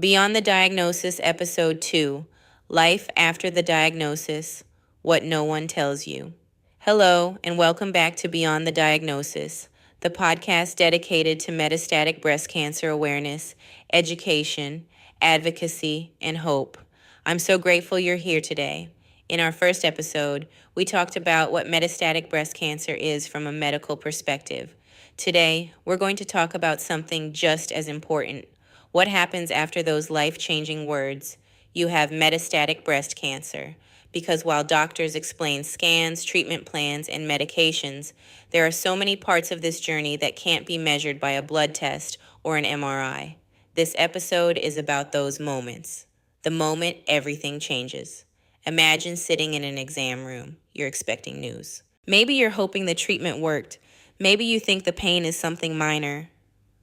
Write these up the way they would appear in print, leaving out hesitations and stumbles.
Beyond the Diagnosis, Episode 2, Life After the Diagnosis, What No One Tells You. Hello, and welcome back to Beyond the Diagnosis, the podcast dedicated to metastatic breast cancer awareness, education, advocacy, and hope. I'm so grateful you're here today. In our first episode, we talked about what metastatic breast cancer is from a medical perspective. Today, we're going to talk about something just as important. What happens after those life-changing words? You have metastatic breast cancer. Because while doctors explain scans, treatment plans, and medications, there are so many parts of this journey that can't be measured by a blood test or an MRI. This episode is about those moments. The moment everything changes. Imagine sitting in an exam room. You're expecting news. Maybe you're hoping the treatment worked. Maybe you think the pain is something minor.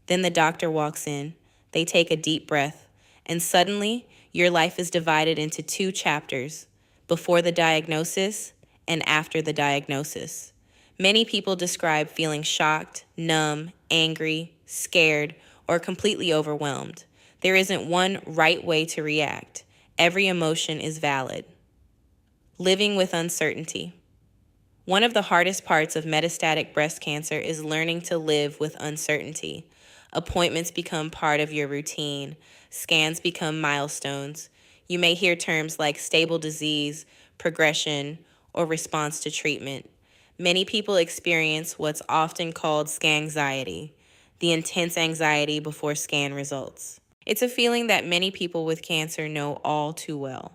Then the doctor walks in. They take a deep breath. And suddenly, your life is divided into two chapters: before the diagnosis and after the diagnosis. Many people describe feeling shocked, numb, angry, scared, or completely overwhelmed. There isn't one right way to react. Every emotion is valid. Living with uncertainty. One of the hardest parts of metastatic breast cancer is learning to live with uncertainty. Appointments become part of your routine. Scans become milestones. You may hear terms like stable disease, progression, or response to treatment. Many people experience what's often called scanxiety, the intense anxiety before scan results. It's a feeling that many people with cancer know all too well.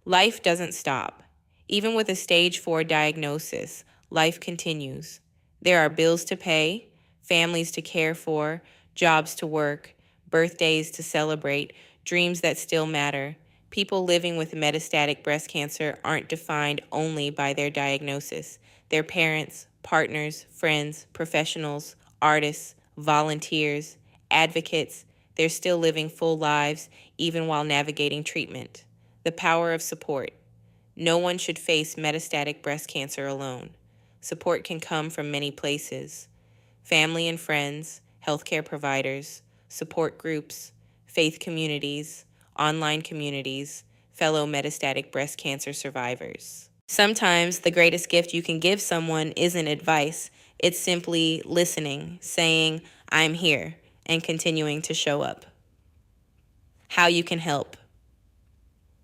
Life doesn't stop. Even with a stage 4 diagnosis, life continues. There are bills to pay, families to care for, jobs to work, birthdays to celebrate, dreams that still matter. People living with metastatic breast cancer aren't defined only by their diagnosis. Their parents, partners, friends, professionals, artists, volunteers, advocates, they're still living full lives even while navigating treatment. The power of support. No one should face metastatic breast cancer alone. Support can come from many places: family and friends, healthcare providers, support groups, faith communities, online communities, fellow metastatic breast cancer survivors. Sometimes the greatest gift you can give someone isn't advice. It's simply listening, saying, "I'm here," and continuing to show up. How you can help.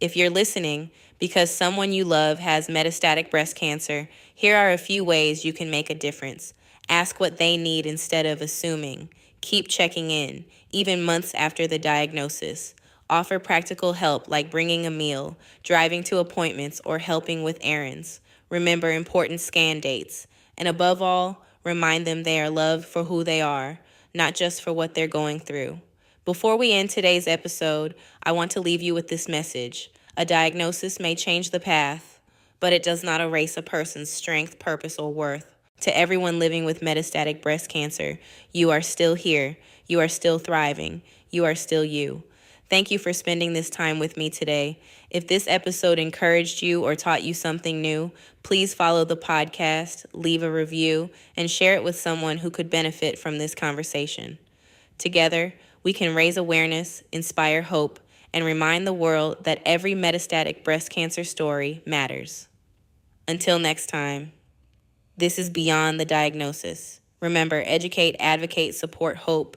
If you're listening because someone you love has metastatic breast cancer, here are a few ways you can make a difference. Ask what they need instead of assuming. Keep checking in, even months after the diagnosis. Offer practical help like bringing a meal, driving to appointments, or helping with errands. Remember important scan dates. And above all, remind them they are loved for who they are, not just for what they're going through. Before we end today's episode, I want to leave you with this message. A diagnosis may change the path, but it does not erase a person's strength, purpose, or worth. To everyone living with metastatic breast cancer, you are still here. You are still thriving. You are still you. Thank you for spending this time with me today. If this episode encouraged you or taught you something new, please follow the podcast, leave a review, and share it with someone who could benefit from this conversation. Together, we can raise awareness, inspire hope, and remind the world that every metastatic breast cancer story matters. Until next time, this is Beyond the Diagnosis. Remember, educate, advocate, support hope.